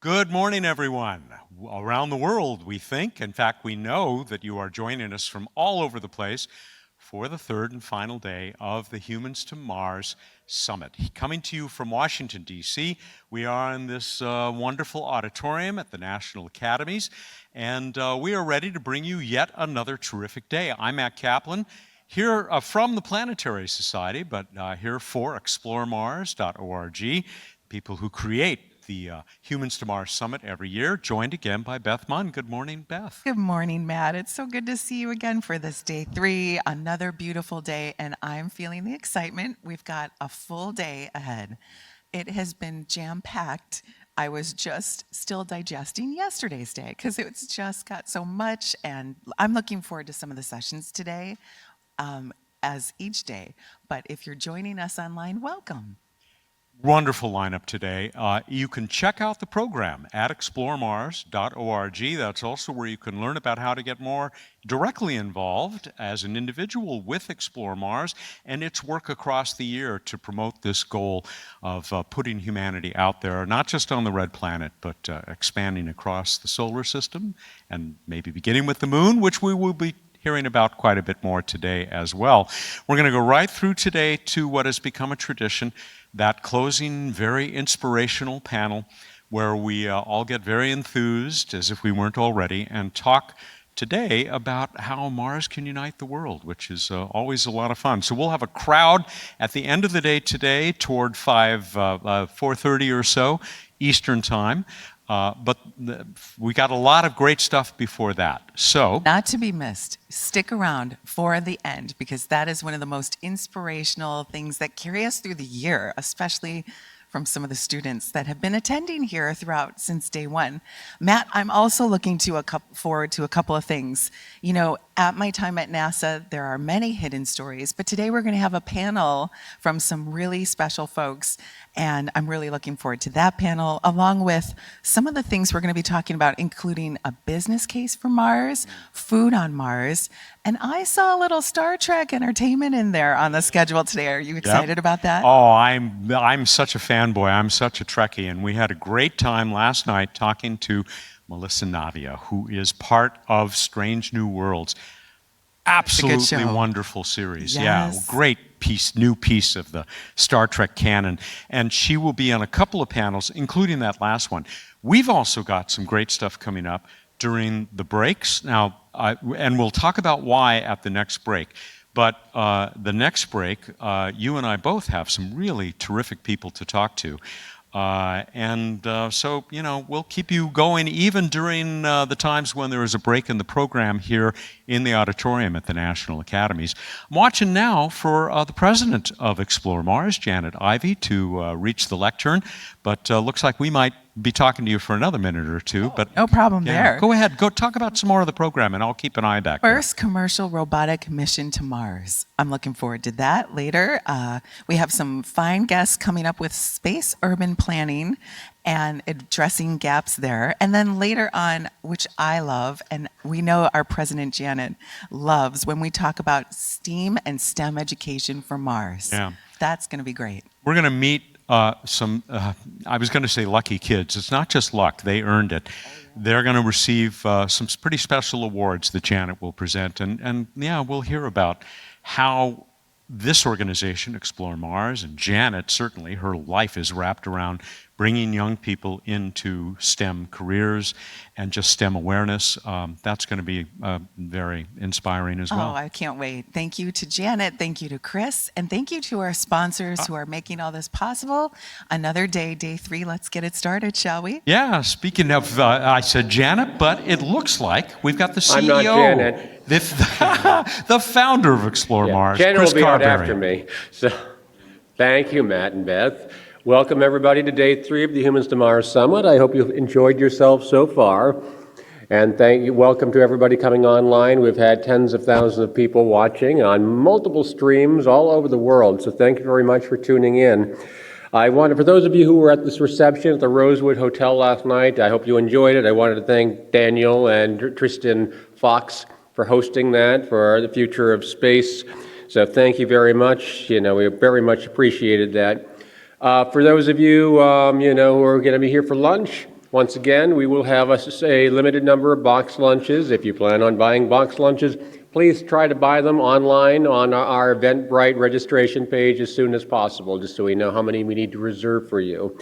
Good morning, everyone. Around the world, we think, in fact, we know that you are joining us from all over the place for the third and final day of the Humans to Mars Summit. Coming to you from Washington, D.C., we are in this wonderful auditorium at the National Academies, and we are ready to bring you yet another terrific day. I'm Matt Kaplan, here from the Planetary Society, but here for ExploreMars.org, people who create the Humans to Mars Summit every year, joined again by Beth Munn. Good morning, Beth. Good morning, Matt. It's so good to see you again for this day 3, another beautiful day, and I'm feeling the excitement. We've got a full day ahead. It has been jam-packed. I was just still digesting yesterday's day because it's just got so much, and I'm looking forward to some of the sessions today, as each day. But if you're joining us online, welcome. Wonderful lineup today. You can check out the program at ExploreMars.org. That's also where you can learn about how to get more directly involved as an individual with Explore Mars and its work across the year to promote this goal of putting humanity out there, not just on the red planet, but expanding across the solar system and maybe beginning with the moon, which we will be hearing about quite a bit more today as well. We're going to go right through today to what has become a tradition, that closing, very inspirational panel where we all get very enthused, as if we weren't already, and talk today about how Mars can unite the world, which is always a lot of fun. So we'll have a crowd at the end of the day today toward 4:30 or so Eastern Time. But we got a lot of great stuff before that. So, not to be missed, stick around for the end because that is one of the most inspirational things that carry us through the year, especially from some of the students that have been attending here throughout since day 1. Matt, I'm also looking forward to a couple of things. You know, at my time at NASA, there are many hidden stories, but today we're going to have a panel from some really special folks, and I'm really looking forward to that panel, along with some of the things we're going to be talking about, including a business case for Mars, food on Mars, and I saw a little Star Trek entertainment in there on the schedule today. Are you excited about that? Oh, I'm such a fanboy. I'm such a Trekkie, and we had a great time last night talking to Melissa Navia, who is part of Strange New Worlds. Absolutely wonderful series. Yes. Yeah, great new piece of the Star Trek canon. And she will be on a couple of panels, including that last one. We've also got some great stuff coming up during the breaks. Now, and we'll talk about why at the next break. But the next break, you and I both have some really terrific people to talk to. So, you know, we'll keep you going even during the times when there is a break in the program here in the auditorium at the National Academies. I'm watching now for the president of Explore Mars, Janet Ivey, to reach the lectern, but looks like we might be talking to you for another minute or two. But no problem there. Go ahead. Go talk about some more of the program, and I'll keep an eye back there. First commercial robotic mission to Mars. I'm looking forward to that later. We have some fine guests coming up with space urban planning and addressing gaps there. And then later on, which I love, and we know our President Janet loves, when we talk about STEAM and STEM education for Mars. Yeah. That's going to be great. We're going to meet some, I was going to say lucky kids. It's not just luck, they earned it. They're going to receive some pretty special awards that Janet will present. And yeah, we'll hear about how this organization, Explore Mars, and Janet, certainly, her life is wrapped around bringing young people into STEM careers and just STEM awareness. That's going to be very inspiring as well. Oh, I can't wait. Thank you to Janet, thank you to Chris, and thank you to our sponsors who are making all this possible. Another day, day 3, let's get it started, shall we? Yeah, speaking of, I said Janet, but it looks like we've got the CEO. I'm not Janet. The founder of Explore Mars, Janet Chris will be Carberry. out after me. So, thank you, Matt and Beth. Welcome, everybody, to Day 3 of the Humans to Mars Summit. I hope you've enjoyed yourself so far. And welcome to everybody coming online. We've had tens of thousands of people watching on multiple streams all over the world. So thank you very much for tuning in. For those of you who were at this reception at the Rosewood Hotel last night, I hope you enjoyed it. I wanted to thank Daniel and Tristan Fox for hosting that, for the future of space. So thank you very much. You know, we very much appreciated that. For those of you, who are going to be here for lunch, Once again, we will have a limited number of box lunches. If you plan on buying box lunches, please try to buy them online on our Eventbrite registration page as soon as possible, just so we know how many we need to reserve for you.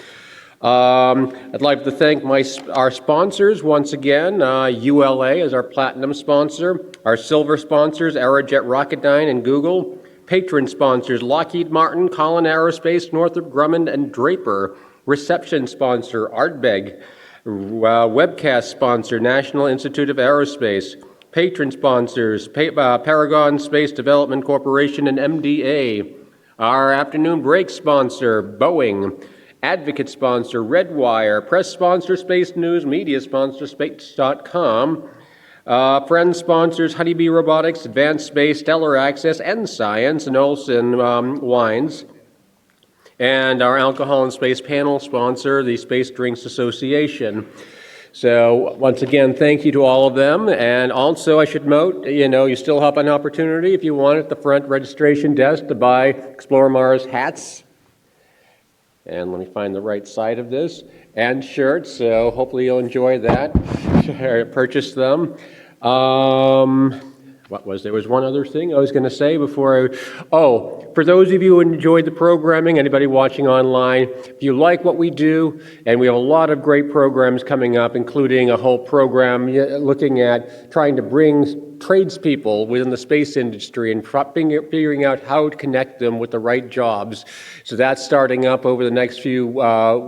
I'd like to thank our sponsors once again. ULA is our platinum sponsor. Our silver sponsors, Aerojet Rocketdyne and Google. Patron sponsors, Lockheed Martin, Collin Aerospace, Northrop Grumman, and Draper. Reception sponsor, Ardbeg. Webcast sponsor, National Institute of Aerospace. Patron sponsors, Paragon Space Development Corporation and MDA. Our afternoon break sponsor, Boeing. Advocate sponsor, Redwire. Press sponsor, Space News. Media sponsor, Space.com. Friend sponsors, Honeybee Robotics, Advanced Space, Stellar Access, and Science, and Olson Wines. And our Alcohol and Space panel sponsor, the Space Drinks Association. So once again, thank you to all of them. And also, I should note, you still have an opportunity if you want at the front registration desk to buy Explore Mars hats. And let me find the right side of this. And shirts, so hopefully you'll enjoy that. Purchase them. There was one other thing I was going to say before for those of you who enjoyed the programming, anybody watching online, if you like what we do, and we have a lot of great programs coming up, including a whole program looking at trying to bring tradespeople within the space industry and figuring out how to connect them with the right jobs. So that's starting up over the next few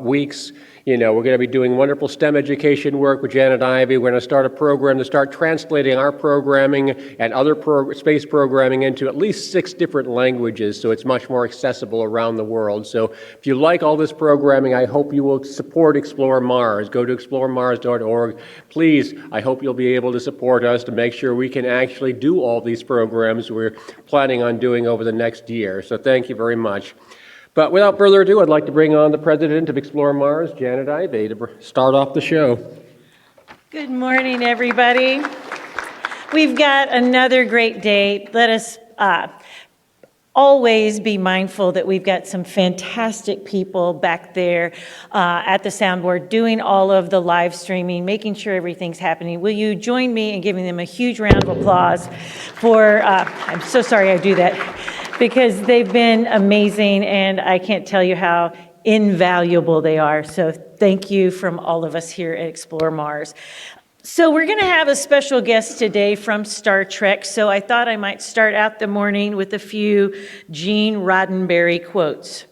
weeks. We're going to be doing wonderful STEM education work with Janet Ivey. We're going to start a program to start translating our programming and other space programming into at least 6 different languages, so it's much more accessible around the world. So if you like all this programming, I hope you will support Explore Mars. Go to ExploreMars.Org. Please, I hope you'll be able to support us to make sure we can actually do all these programs we're planning on doing over the next year. So thank you very much. But without further ado, I'd like to bring on the president of Explore Mars, Janet Ivey, to start off the show. Good morning, everybody. We've got another great day. Let us always be mindful that we've got some fantastic people back there at the soundboard doing all of the live streaming, making sure everything's happening. Will you join me in giving them a huge round of applause for, I'm so sorry I do that, because they've been amazing, and I can't tell you how invaluable they are. So thank you from all of us here at Explore Mars. So we're going to have a special guest today from Star Trek, so I thought I might start out the morning with a few Gene Roddenberry quotes.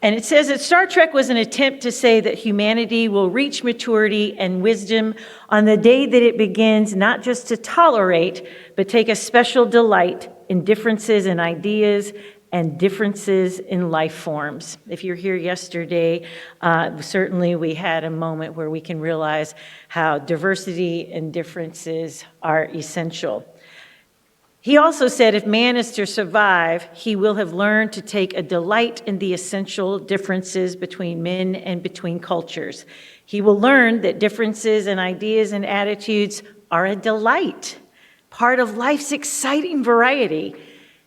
And it says that Star Trek was an attempt to say that humanity will reach maturity and wisdom on the day that it begins not just to tolerate, but take a special delight in differences in ideas and differences in life forms. If you're here yesterday, certainly we had a moment where we can realize how diversity and differences are essential. He also said if man is to survive, he will have learned to take a delight in the essential differences between men and between cultures. He will learn that differences in ideas and attitudes are a delight, part of life's exciting variety,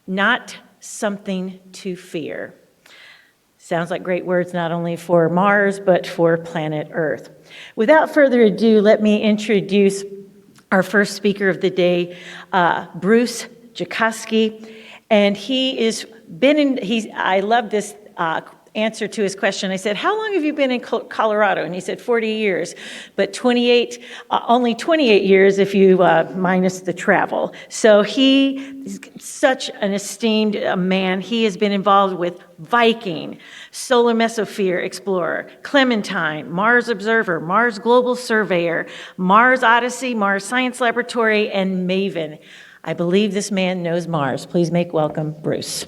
not something to fear. Sounds like great words not only for Mars, but for planet Earth. Without further ado, let me introduce our first speaker of the day, Bruce Jakosky. And I love this answer to his question. I said, how long have you been in Colorado? And he said, 40 years, but only 28 years if you minus the travel. So he is such an esteemed man. He has been involved with Viking, Solar Mesosphere Explorer, Clementine, Mars Observer, Mars Global Surveyor, Mars Odyssey, Mars Science Laboratory, and MAVEN. I believe this man knows Mars. Please make welcome Bruce.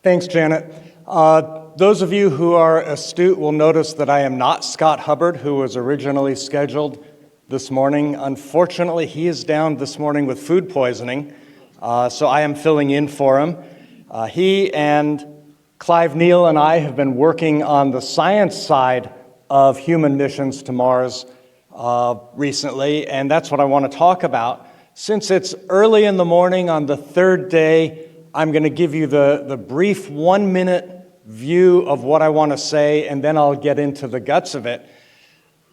Thanks, Janet. Those of you who are astute will notice that I am not Scott Hubbard, who was originally scheduled this morning. Unfortunately, he is down this morning with food poisoning, so I am filling in for him. He and Clive Neal and I have been working on the science side of human missions to Mars recently, and that's what I want to talk about. Since it's early in the morning on the third day, I'm going to give you the brief 1-minute view of what I want to say, and then I'll get into the guts of it.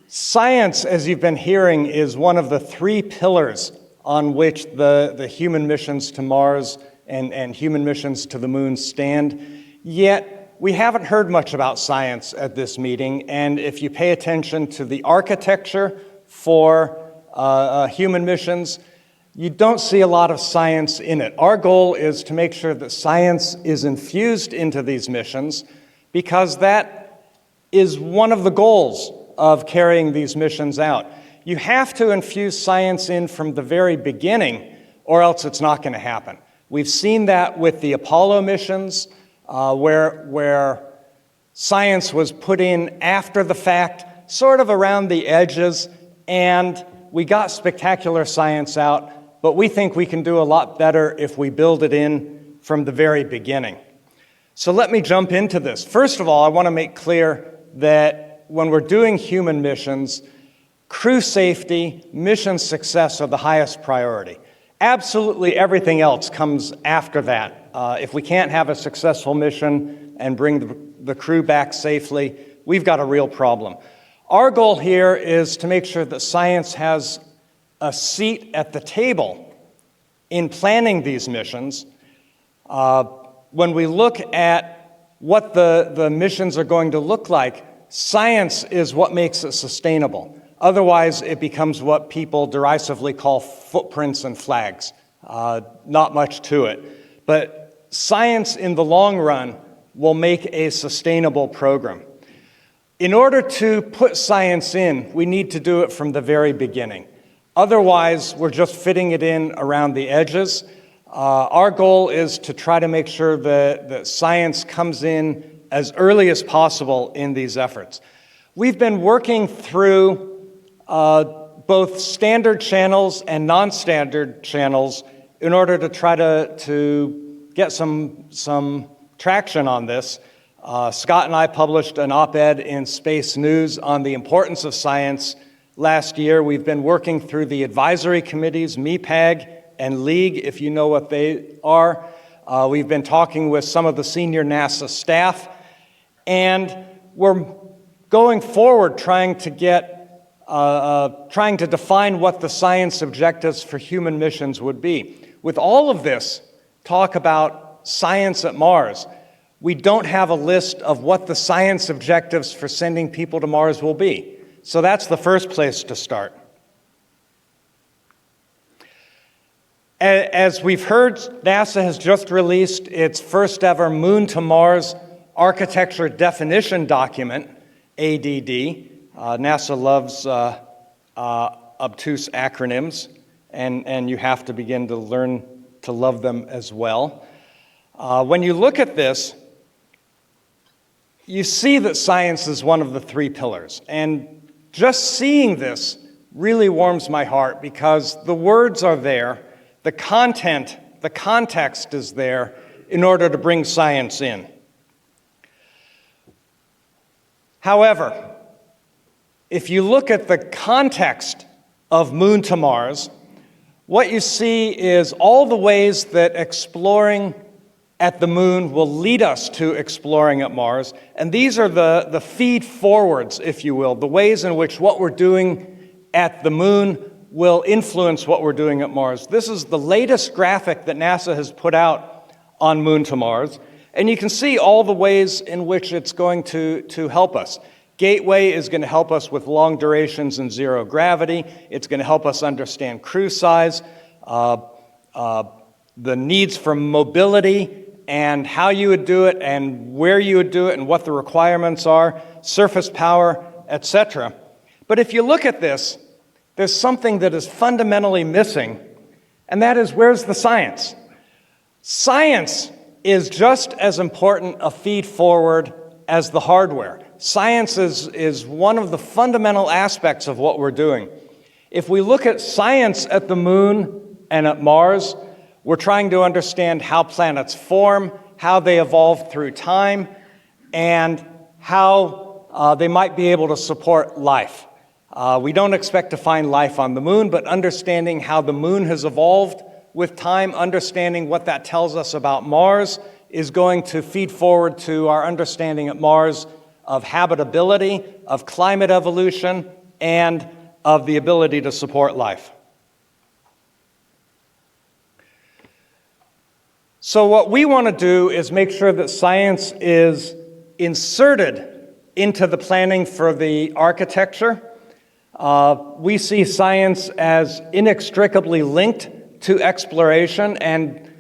Science, as you've been hearing, is one of the 3 pillars on which the human missions to Mars and human missions to the moon stand. Yet, we haven't heard much about science at this meeting, and if you pay attention to the architecture for human missions, you don't see a lot of science in it. Our goal is to make sure that science is infused into these missions, because that is one of the goals of carrying these missions out. You have to infuse science in from the very beginning, or else it's not going to happen. We've seen that with the Apollo missions, where science was put in after the fact, sort of around the edges, and we got spectacular science out, but we think we can do a lot better if we build it in from the very beginning. So let me jump into this. First of all, I want to make clear that when we're doing human missions, crew safety, mission success are the highest priority. Absolutely everything else comes after that. If we can't have a successful mission and bring the crew back safely, we've got a real problem. Our goal here is to make sure that science has a seat at the table in planning these missions. When we look at what the missions are going to look like, science is what makes it sustainable. Otherwise, it becomes what people derisively call footprints and flags. Not much to it. But science in the long run will make a sustainable program. In order to put science in, we need to do it from the very beginning. Otherwise, we're just fitting it in around the edges. Our goal is to try to make sure that science comes in as early as possible in these efforts. We've been working through both standard channels and non-standard channels in order to try to get some traction on this. Scott and I published an op-ed in Space News on the importance of science last year. We've been working through the advisory committees, MEPAG and LEAG, if you know what they are. We've been talking with some of the senior NASA staff, and we're going forward trying to define what the science objectives for human missions would be. With all of this talk about science at Mars, we don't have a list of what the science objectives for sending people to Mars will be. So that's the first place to start. As we've heard, NASA has just released its first ever Moon to Mars Architecture Definition Document, ADD. NASA loves obtuse acronyms, and you have to begin to learn to love them as well. When you look at this, you see that science is one of the 3 pillars. And just seeing this really warms my heart, because the words are there, the content, the context is there in order to bring science in. However, if you look at the context of Moon to Mars, what you see is all the ways that exploring at the moon will lead us to exploring at Mars. And these are the feed forwards, if you will, the ways in which what we're doing at the moon will influence what we're doing at Mars. This is the latest graphic that NASA has put out on Moon to Mars. And you can see all the ways in which it's going to help us. Gateway is going to help us with long durations and zero gravity. It's going to help us understand crew size, the needs for mobility, and how you would do it, and where you would do it, and what the requirements are, surface power, etc. But if you look at this, there's something that is fundamentally missing, and that is, where's the science? Science is just as important a feed forward as the hardware. Science is one of the fundamental aspects of what we're doing. If we look at science at the moon and at Mars, we're trying to understand how planets form, how they evolve through time, and how they might be able to support life. We don't expect to find life on the moon, but understanding how the moon has evolved with time, understanding what that tells us about Mars, is going to feed forward to our understanding at Mars of habitability, of climate evolution, and of the ability to support life. So what we want to do is make sure that science is inserted into the planning for the architecture. We see science as inextricably linked to exploration, and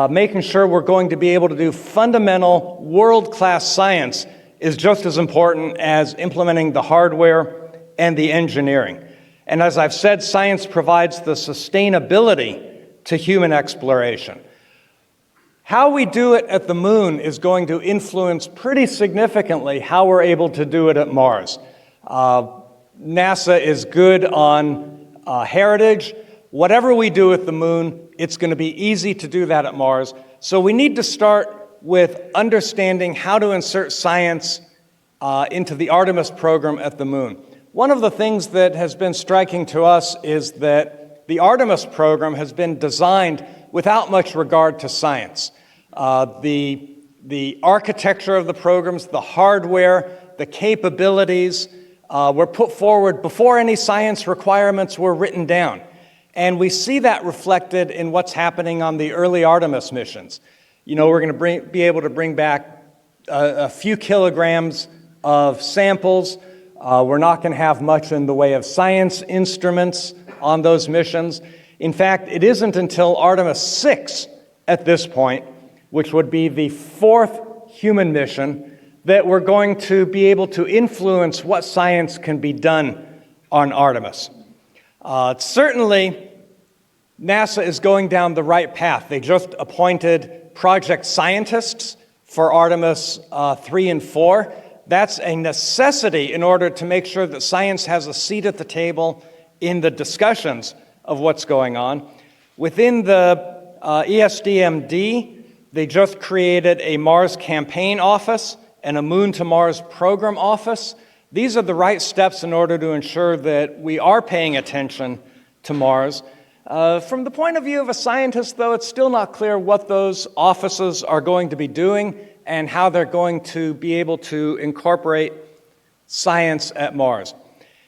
making sure we're going to be able to do fundamental world-class science is just as important as implementing the hardware and the engineering. And as I've said, science provides the sustainability to human exploration. How we do it at the moon is going to influence pretty significantly how we're able to do it at Mars. NASA is good on heritage. Whatever we do at the moon, it's going to be easy to do that at Mars. So we need to start with understanding how to insert science into the Artemis program at the moon. One of the things that has been striking to us is that the Artemis program has been designed without much regard to science. The architecture of the programs, the hardware, the capabilities were put forward before any science requirements were written down. And we see that reflected in what's happening on the early Artemis missions. You know, we're going to be able to bring back a few kilograms of samples. We're not going to have much in the way of science instruments on those missions. In fact, it isn't until Artemis 6 at this point, which would be the fourth human mission, that we're going to be able to influence what science can be done on Artemis. Certainly, NASA is going down the right path. They just appointed project scientists for Artemis 3 and 4. That's a necessity in order to make sure that science has a seat at the table in the discussions of what's going on. Within the ESDMD, they just created a Mars campaign office and a Moon to Mars program office. These are the right steps in order to ensure that we are paying attention to Mars. From the point of view of a scientist, though, it's still not clear what those offices are going to be doing and how they're going to be able to incorporate science at Mars.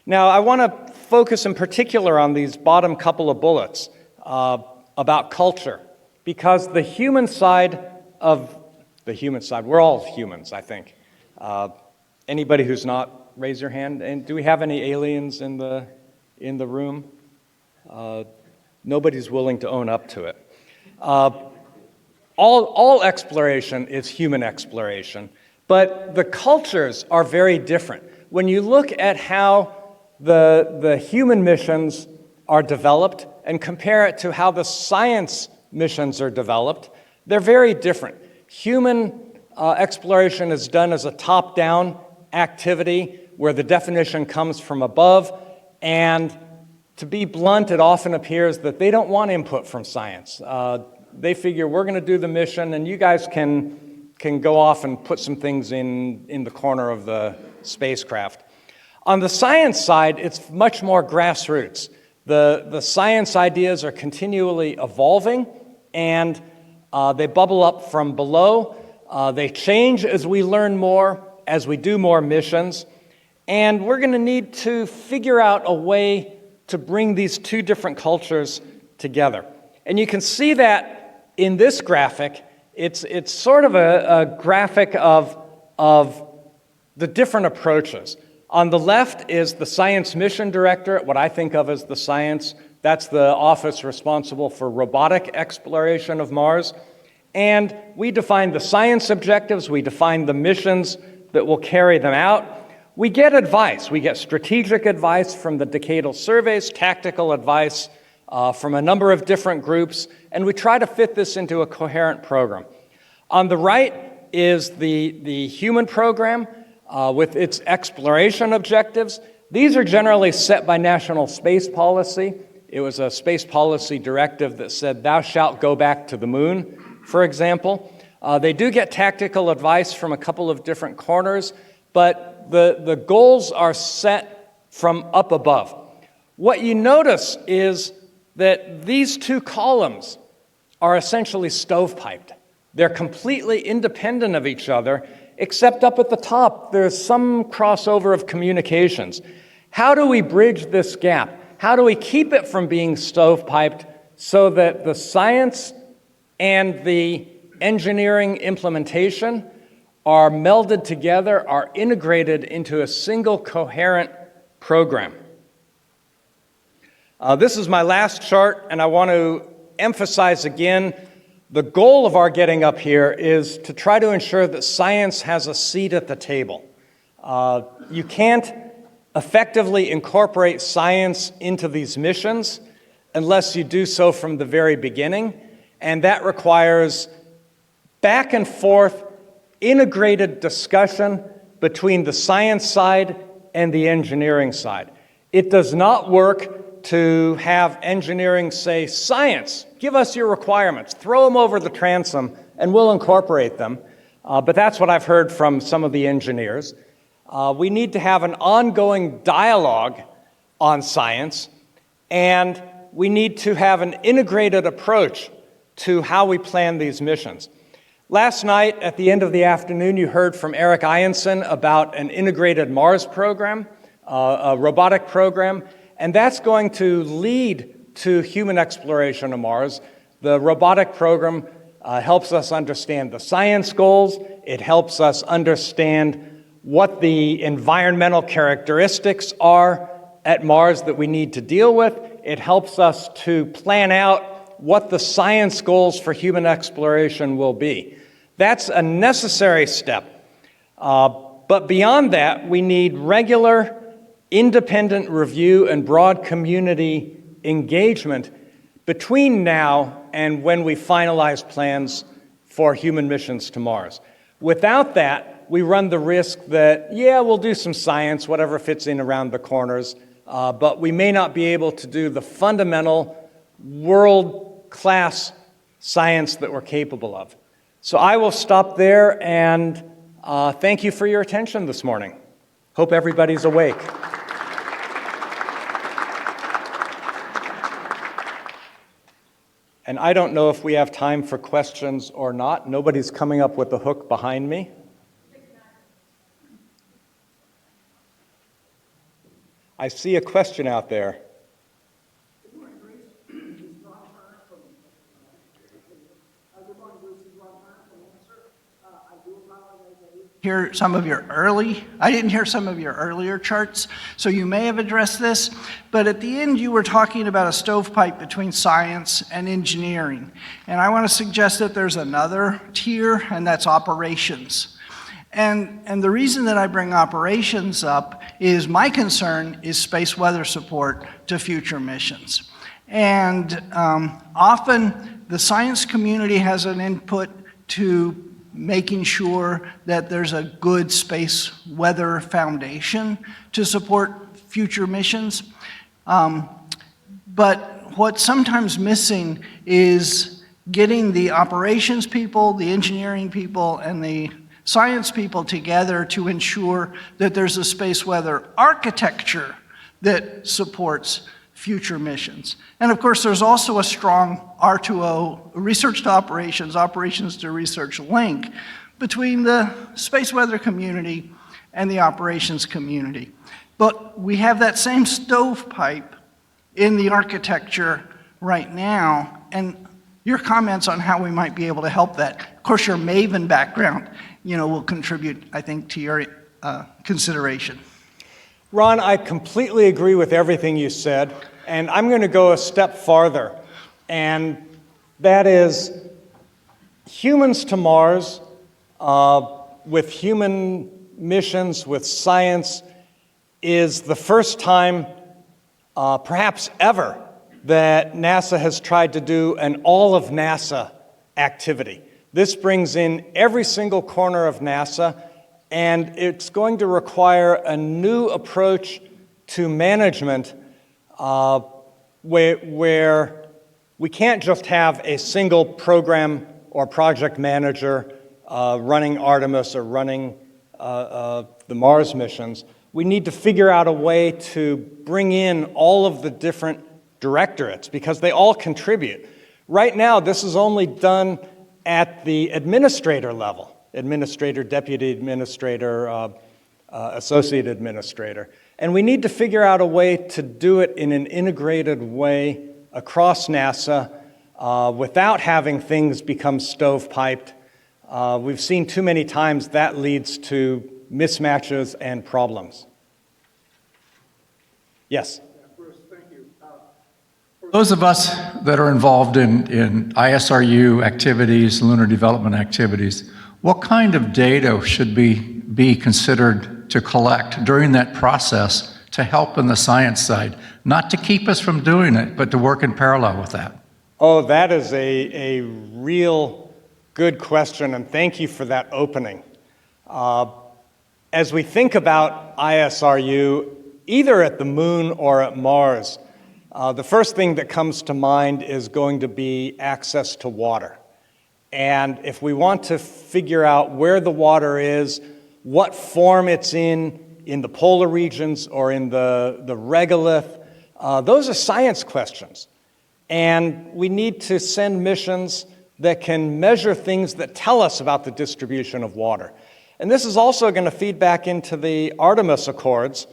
Now, I want to focus in particular on these bottom couple of bullets about culture, because the human side, we're all humans, I think. Anybody who's not, raise your hand. And do we have any aliens in the room? Nobody's willing to own up to it. All exploration is human exploration, but the cultures are very different. When you look at how the human missions are developed and compare it to how the science missions are developed, they're very different. Human exploration is done as a top-down activity where the definition comes from above, and to be blunt, it often appears that they don't want input from science. They figure we're going to do the mission, and you guys can go off and put some things in the corner of the spacecraft. On the science side, it's much more grassroots. The science ideas are continually evolving, and they bubble up from below. They change as we learn more, as we do more missions, and we're going to need to figure out a way to bring these two different cultures together. And you can see that in this graphic. It's sort of a graphic of the different approaches. On the left is the Science Mission Directorate, what I think of as the science. That's the office responsible for robotic exploration of Mars. And we define the science objectives, we define the missions that will carry them out. We get advice. We get strategic advice from the decadal surveys, tactical advice from a number of different groups, and we try to fit this into a coherent program. On the right is the human program with its exploration objectives. These are generally set by national space policy. It was a space policy directive that said, "Thou shalt go back to the moon," for example. They do get tactical advice from a couple of different corners, but the goals are set from up above. What you notice is that these two columns are essentially stovepiped. They're completely independent of each other, except up at the top, there's some crossover of communications. How do we bridge this gap? How do we keep it from being stovepiped so that the science and the engineering implementation are melded together, are integrated into a single coherent program? This is my last chart, and I want to emphasize again, the goal of our getting up here is to try to ensure that science has a seat at the table. You can't effectively incorporate science into these missions unless you do so from the very beginning, and that requires back and forth integrated discussion between the science side and the engineering side. It does not work to have engineering say, science, give us your requirements, throw them over the transom, and we'll incorporate them. But that's what I've heard from some of the engineers. We need to have an ongoing dialogue on science, and we need to have an integrated approach to how we plan these missions. Last night, at the end of the afternoon, you heard from Eric Ianson about an integrated Mars program, a robotic program, and that's going to lead to human exploration of Mars. The robotic program helps us understand the science goals. It helps us understand what the environmental characteristics are at Mars that we need to deal with. It helps us to plan out what the science goals for human exploration will be. That's a necessary step. But beyond that, we need regular, independent review and broad community engagement between now and when we finalize plans for human missions to Mars. Without that, we run the risk that, yeah, we'll do some science, whatever fits in around the corners, but we may not be able to do the fundamental world-class science that we're capable of. So I will stop there, and thank you for your attention this morning. Hope everybody's awake. And I don't know if we have time for questions or not. Nobody's coming up with the hook behind me. I see a question out there. I didn't hear some of your earlier charts, so you may have addressed this, but at the end you were talking about a stovepipe between science and engineering. And I want to suggest that there's another tier, and that's operations. And the reason that I bring operations up is my concern is space weather support to future missions. And often the science community has an input to making sure that there's a good space weather foundation to support future missions. But what's sometimes missing is getting the operations people, the engineering people, and the science people together to ensure that there's a space weather architecture that supports future missions. And of course, there's also a strong R2O, research to operations, operations to research link between the space weather community and the operations community. But we have that same stovepipe in the architecture right now, and your comments on how we might be able to help that. Of course, your Maven background, will contribute, I think, to your consideration. Ron, I completely agree with everything you said, and I'm going to go a step farther, and that is humans to Mars with human missions, with science, is the first time, perhaps ever, that NASA has tried to do an all of NASA activity. This brings in every single corner of NASA, and it's going to require a new approach to management where we can't just have a single program or project manager running Artemis or running the Mars missions. We need to figure out a way to bring in all of the different directorates because they all contribute. Right now, this is only done at the administrator level, administrator, deputy administrator, associate administrator. And we need to figure out a way to do it in an integrated way across NASA without having things become stovepiped. We've seen too many times that leads to mismatches and problems. Yes? Bruce, thank you. For those of us that are involved in ISRU activities, lunar development activities, what kind of data should be considered to collect during that process to help in the science side? Not to keep us from doing it, but to work in parallel with that. Oh, that is a real good question, and thank you for that opening. As we think about ISRU, either at the moon or at Mars, the first thing that comes to mind is going to be access to water. And if we want to figure out where the water is, what form it's in the polar regions or in the regolith, those are science questions. And we need to send missions that can measure things that tell us about the distribution of water. And this is also going to feed back into the Artemis Accords,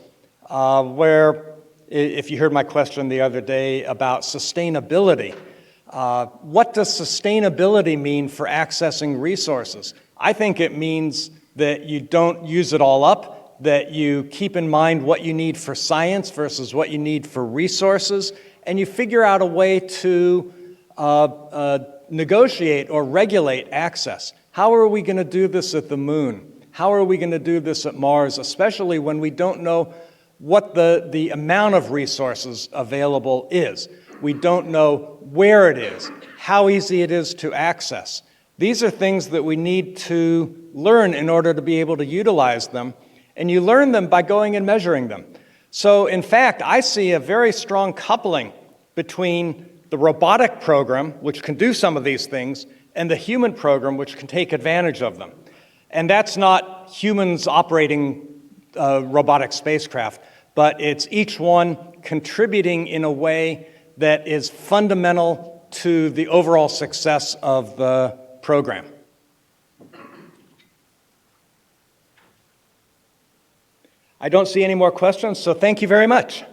where, if you heard my question the other day about sustainability, what does sustainability mean for accessing resources? I think it means that you don't use it all up, that you keep in mind what you need for science versus what you need for resources, and you figure out a way to negotiate or regulate access. How are we going to do this at the moon? How are we going to do this at Mars, especially when we don't know what the amount of resources available is? We don't know where it is, how easy it is to access. These are things that we need to learn in order to be able to utilize them, and you learn them by going and measuring them. So, in fact, I see a very strong coupling between the robotic program, which can do some of these things, and the human program, which can take advantage of them. And that's not humans operating robotic spacecraft, but it's each one contributing in a way that is fundamental to the overall success of the program. I don't see any more questions, so thank you very much.